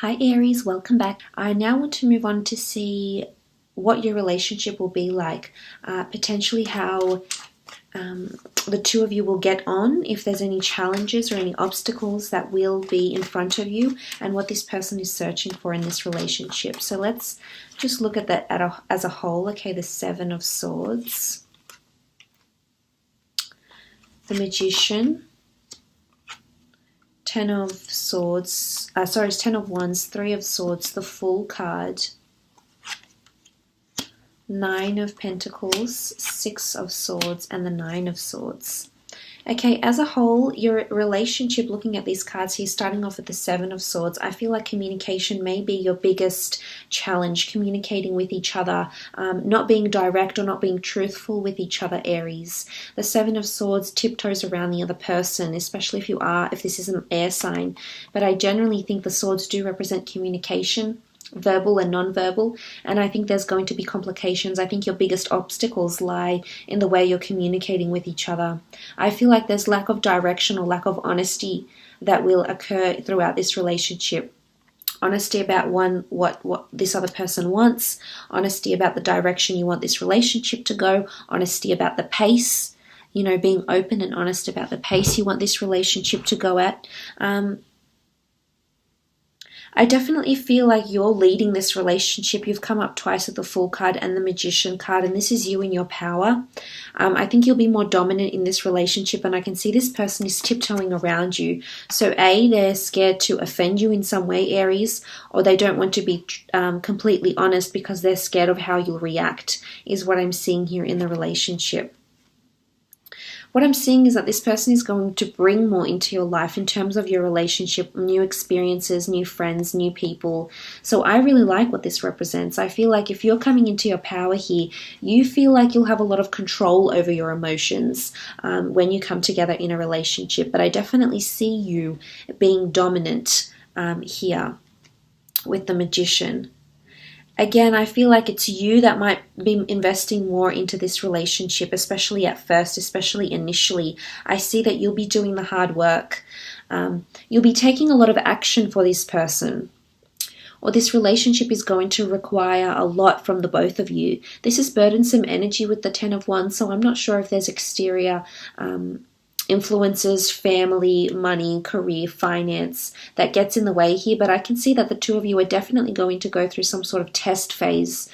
Hi Aries, welcome back. I now want to move on to see what your relationship will be like, potentially how the two of you will get on, if there's any challenges or any obstacles that will be in front of you, and what this person is searching for in this relationship. So let's just look at that as a whole. Okay, the Seven of Swords, the Magician, Ten of Swords, it's Ten of Wands, Three of Swords, the Fool card, Nine of Pentacles, Six of Swords, and the Nine of Swords. Okay, as a whole, your relationship, looking at these cards here, starting off with the Seven of Swords, I feel like communication may be your biggest challenge, communicating with each other, not being direct or not being truthful with each other, Aries. The Seven of Swords tiptoes around the other person, especially if this is an air sign. But I generally think the swords do represent communication, verbal and non-verbal, and I think there's going to be complications. I think your biggest obstacles lie in the way you're communicating with each other. I feel like there's lack of direction or lack of honesty that will occur throughout this relationship. Honesty about what this other person wants, honesty about the direction you want this relationship to go, honesty about the pace, being open and honest about the pace you want this relationship to go at. I definitely feel like you're leading this relationship. You've come up twice with the Fool card and the Magician card, and this is you in your power. I think you'll be more dominant in this relationship, and I can see this person is tiptoeing around you. So they're scared to offend you in some way, Aries, or they don't want to be completely honest because they're scared of how you'll react, is what I'm seeing here in the relationship. What I'm seeing is that this person is going to bring more into your life in terms of your relationship, new experiences, new friends, new people. So I really like what this represents. I feel like if you're coming into your power here, you feel like you'll have a lot of control over your emotions when you come together in a relationship. But I definitely see you being dominant here with the Magician. Again, I feel like it's you that might be investing more into this relationship, especially at first, especially initially. I see that you'll be doing the hard work. You'll be taking a lot of action for this person, or this relationship is going to require a lot from the both of you. This is burdensome energy with the Ten of Wands, so I'm not sure if there's exterior influences, family, money, career, finance that gets in the way here, but I can see that the two of you are definitely going to go through some sort of test phase,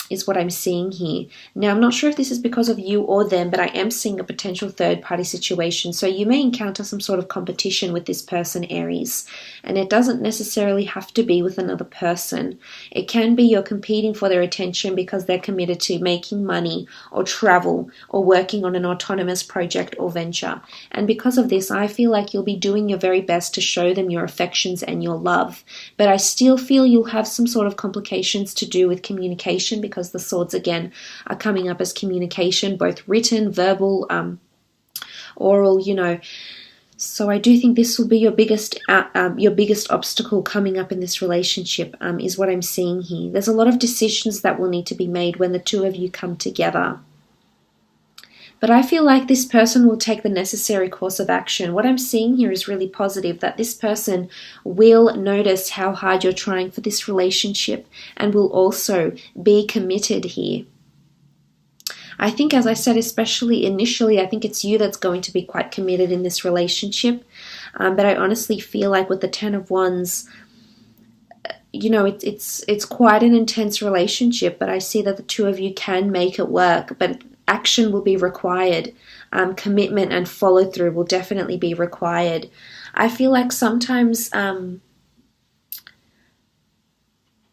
is what I'm seeing here. Now, I'm not sure if this is because of you or them, but I am seeing a potential third-party situation. So you may encounter some sort of competition with this person, Aries. And it doesn't necessarily have to be with another person. It can be you're competing for their attention because they're committed to making money or travel or working on an autonomous project or venture. And because of this, I feel like you'll be doing your very best to show them your affections and your love. But I still feel you'll have some sort of complications to do with communication, because the swords again are coming up as communication, both written, verbal, oral, So I do think this will be your biggest obstacle coming up in this relationship, is what I'm seeing here. There's a lot of decisions that will need to be made when the two of you come together. But I feel like this person will take the necessary course of action. What I'm seeing here is really positive, that this person will notice how hard you're trying for this relationship and will also be committed here. I think, as I said, especially initially, I think it's you that's going to be quite committed in this relationship. But I honestly feel like with the Ten of Wands, it's quite an intense relationship, but I see that the two of you can make it work. But action will be required. Commitment and follow through will definitely be required. I feel like sometimes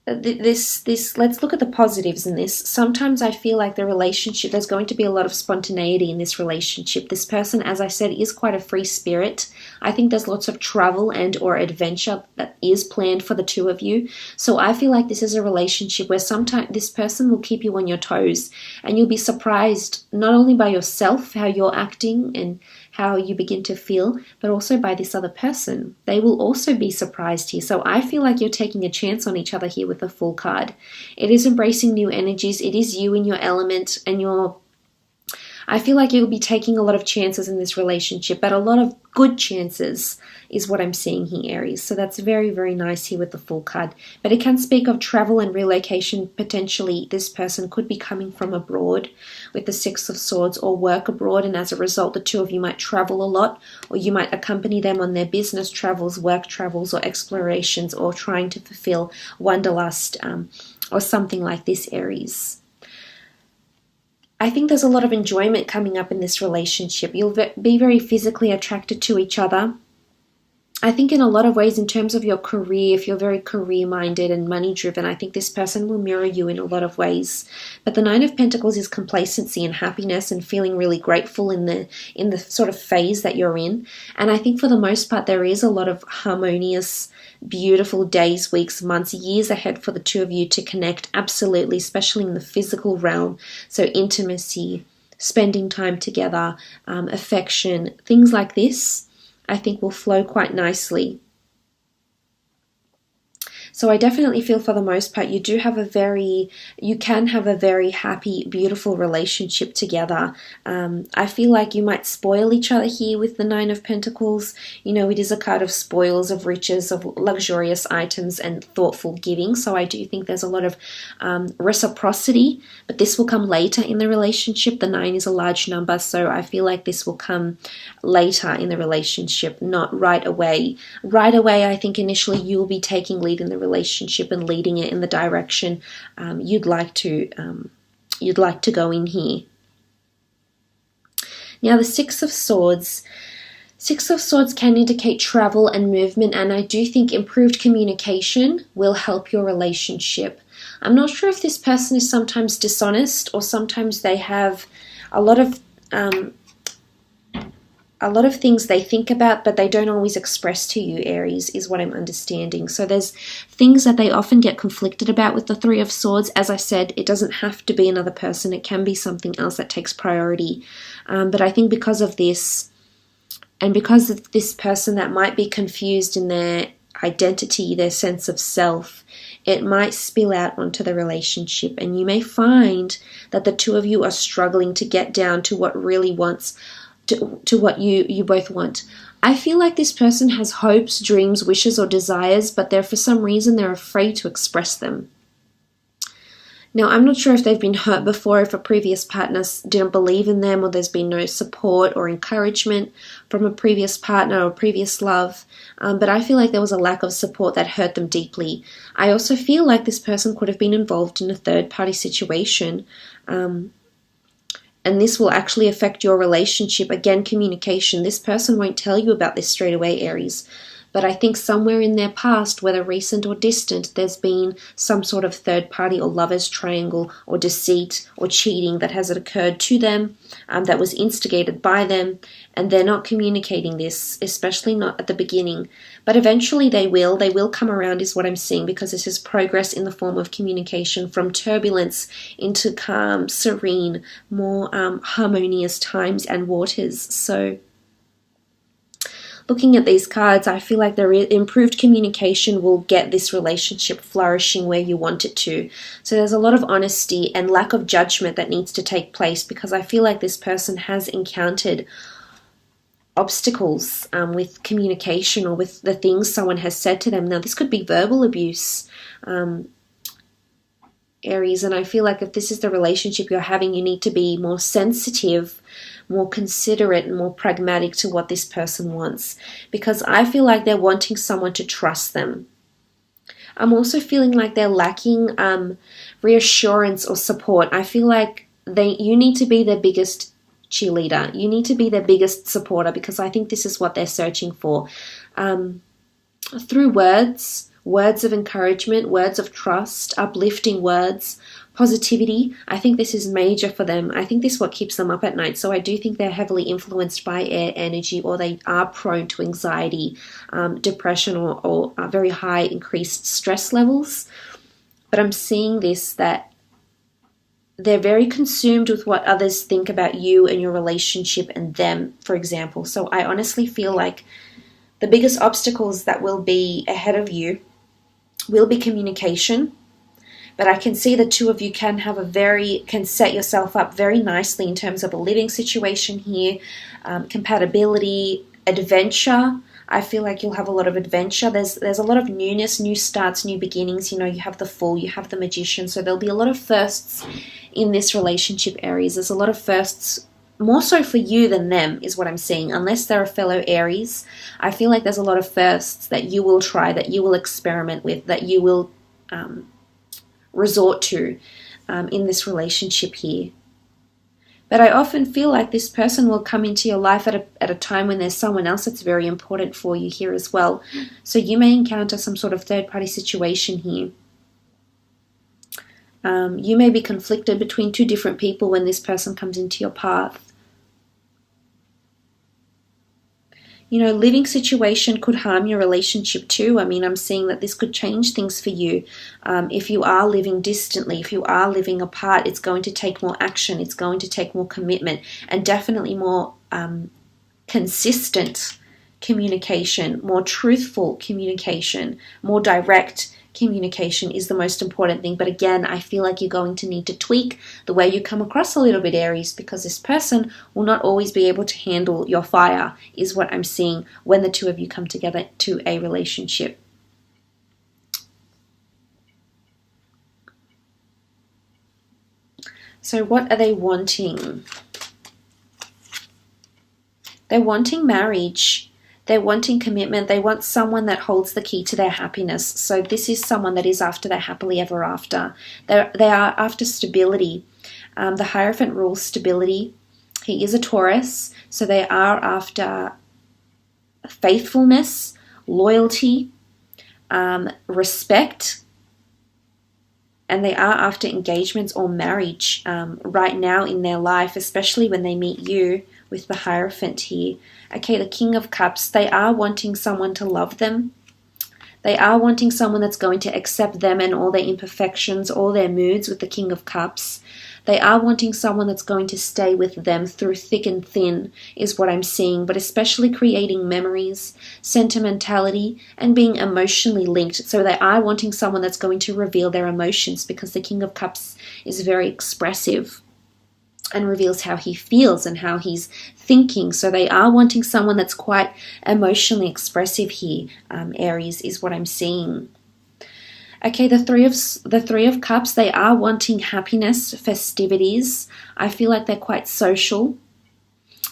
let's look at the positives in this. Sometimes I feel like there's going to be a lot of spontaneity in this relationship. This person, as I said, is quite a free spirit. I think there's lots of travel and or adventure that is planned for the two of you. So I feel like this is a relationship where sometimes this person will keep you on your toes, and you'll be surprised not only by yourself, how you're acting and how you begin to feel, but also by this other person. They will also be surprised here. So I feel like you're taking a chance on each other here with the Fool card. It is embracing new energies. It is you in your element and your I feel like you'll be taking a lot of chances in this relationship, but a lot of good chances is what I'm seeing here, Aries. So that's very, very nice here with the Fool card. But it can speak of travel and relocation. Potentially, this person could be coming from abroad with the Six of Swords, or work abroad, and as a result, the two of you might travel a lot, or you might accompany them on their business travels, work travels, or explorations, or trying to fulfill wanderlust, or something like this, Aries. I think there's a lot of enjoyment coming up in this relationship. You'll be very physically attracted to each other. I think in a lot of ways, in terms of your career, if you're very career-minded and money-driven, I think this person will mirror you in a lot of ways. But the Nine of Pentacles is complacency and happiness and feeling really grateful in the sort of phase that you're in. And I think for the most part, there is a lot of harmonious, beautiful days, weeks, months, years ahead for the two of you to connect, absolutely, especially in the physical realm. So intimacy, spending time together, affection, things like this, I think will flow quite nicely. So I definitely feel for the most part you can have a very happy, beautiful relationship together. I feel like you might spoil each other here with the Nine of Pentacles. You know, it is a card of spoils, of riches, of luxurious items and thoughtful giving. So I do think there's a lot of reciprocity, but this will come later in the relationship. The 9 is a large number, so I feel like this will come later in the relationship, not right away. Right away, I think initially you'll be taking lead in the relationship and leading it in the direction you'd like to go in here. Now the Six of Swords. Six of Swords can indicate travel and movement, and I do think improved communication will help your relationship. I'm not sure if this person is sometimes dishonest, or sometimes they have a lot of things they think about, but they don't always express to you, Aries, is what I'm understanding. So there's things that they often get conflicted about with the Three of Swords. As I said, it doesn't have to be another person. It can be something else that takes priority. But I think because of this, and because of this person that might be confused in their identity, their sense of self, it might spill out onto the relationship. And you may find that the two of you are struggling to get down to what really wants to what you both want. I feel like this person has hopes, dreams, wishes, or desires, but for some reason they're afraid to express them. Now, I'm not sure if they've been hurt before, if a previous partner didn't believe in them, or there's been no support or encouragement from a previous partner or previous love, but I feel like there was a lack of support that hurt them deeply. I also feel like this person could have been involved in a third-party situation, and this will actually affect your relationship. Again, communication. This person won't tell you about this straight away, Aries. But I think somewhere in their past, whether recent or distant, there's been some sort of third party or lover's triangle or deceit or cheating that has occurred to them, that was instigated by them, and they're not communicating this, especially not at the beginning. But eventually they will come around is what I'm seeing, because this is progress in the form of communication from turbulence into calm, serene, more harmonious times and waters. So looking at these cards, I feel like the improved communication will get this relationship flourishing where you want it to. So there's a lot of honesty and lack of judgment that needs to take place, because I feel like this person has encountered obstacles with communication or with the things someone has said to them. Now, this could be verbal abuse, Aries, and I feel like if this is the relationship you're having, you need to be more sensitive, more considerate, and more pragmatic to what this person wants, because I feel like they're wanting someone to trust them. I'm also feeling like they're lacking reassurance or support. I feel like you need to be their biggest cheerleader. You need to be their biggest supporter, because I think this is what they're searching for. Through words of encouragement, words of trust, uplifting words, positivity. I think this is major for them. I think this is what keeps them up at night. So I do think they're heavily influenced by air energy, or they are prone to anxiety, depression, or very high increased stress levels. But I'm seeing this, that they're very consumed with what others think about you and your relationship and them, for example. So I honestly feel like the biggest obstacles that will be ahead of you will be communication, But I can see the two of you can set yourself up very nicely in terms of a living situation here, compatibility, adventure. I feel like you'll have a lot of adventure. There's a lot of newness, new starts, new beginnings. You know, you have the Fool, you have the Magician. So there'll be a lot of firsts in this relationship, Aries. There's a lot of firsts, more so for you than them, is what I'm seeing. Unless they're a fellow Aries, I feel like there's a lot of firsts that you will try, that you will experiment with, that you will resort to in this relationship here. But I often feel like this person will come into your life at a time when there's someone else that's very important for you here as well. So you may encounter some sort of third-party situation here. You may be conflicted between two different people when this person comes into your path. You know, living situation could harm your relationship too. I mean, I'm seeing that this could change things for you. If you are living distantly, if you are living apart, it's going to take more action. It's going to take more commitment, and definitely more consistent communication, more truthful communication, more direct communication is the most important thing. But again, I feel like you're going to need to tweak the way you come across a little bit, Aries, because this person will not always be able to handle your fire, is what I'm seeing when the two of you come together to a relationship. So what are they wanting? They're wanting marriage. They're wanting commitment. They want someone that holds the key to their happiness. So this is someone that is after their happily ever after. They are after stability. The Hierophant rules stability. He is a Taurus, so they are after faithfulness, loyalty, respect, and they are after engagements or marriage right now in their life, especially when they meet you with the Hierophant here. Okay, the King of Cups, they are wanting someone to love them. They are wanting someone that's going to accept them and all their imperfections, all their moods with the King of Cups. They are wanting someone that's going to stay with them through thick and thin, is what I'm seeing, but especially creating memories, sentimentality, and being emotionally linked. So they are wanting someone that's going to reveal their emotions, because the King of Cups is very expressive and reveals how he feels and how he's thinking. So they are wanting someone that's quite emotionally expressive here, Aries, is what I'm seeing. Okay, the three of Cups, they are wanting happiness, festivities. I feel like they're quite social.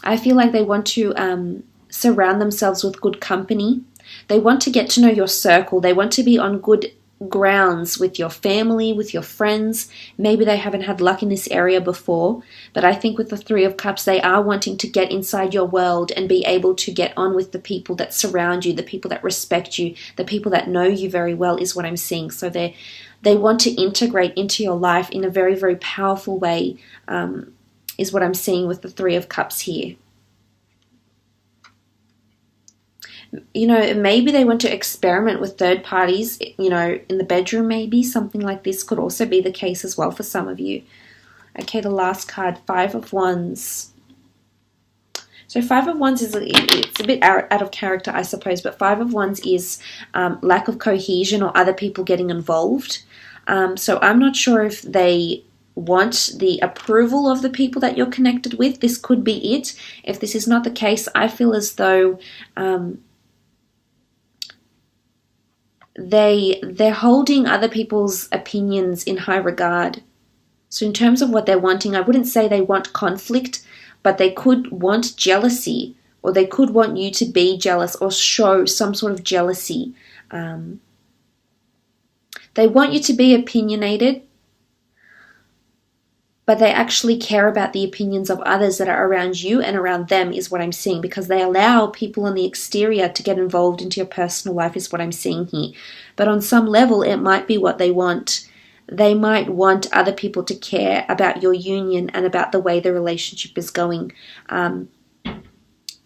I feel like they want to surround themselves with good company. They want to get to know your circle. They want to be on good grounds with your family, with your friends. Maybe they haven't had luck in this area before, but I think with the Three of Cups, they are wanting to get inside your world and be able to get on with the people that surround you, the people that respect you, the people that know you very well, is what I'm seeing. So they want to integrate into your life in a very, very powerful way, is what I'm seeing with the Three of Cups here. You know, maybe they want to experiment with third parties, you know, in the bedroom maybe. Something like this could also be the case as well for some of you. Okay, the last card, Five of Wands. So Five of Wands it's a bit out of character, I suppose, but Five of Wands is lack of cohesion or other people getting involved. So I'm not sure if they want the approval of the people that you're connected with. This could be it. If this is not the case, I feel as though they're holding other people's opinions in high regard. So in terms of what they're wanting, I wouldn't say they want conflict, but they could want jealousy, or they could want you to be jealous or show some sort of jealousy. They want you to be opinionated, but they actually care about the opinions of others that are around you and around them, is what I'm seeing, because they allow people on the exterior to get involved into your personal life, is what I'm seeing here. But on some level, it might be what they want. They might want other people to care about your union and about the way the relationship is going.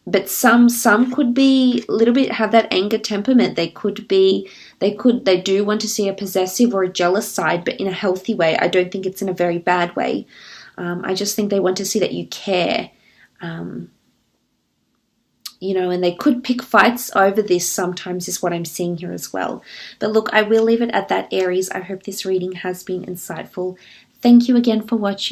But some could be a little bit, have that anger temperament. They do want to see a possessive or a jealous side, but in a healthy way. I don't think it's in a very bad way. I just think they want to see that you care. you know, and they could pick fights over this sometimes is what I'm seeing here as well. But look, I will leave it at that, Aries. I hope this reading has been insightful. Thank you again for watching.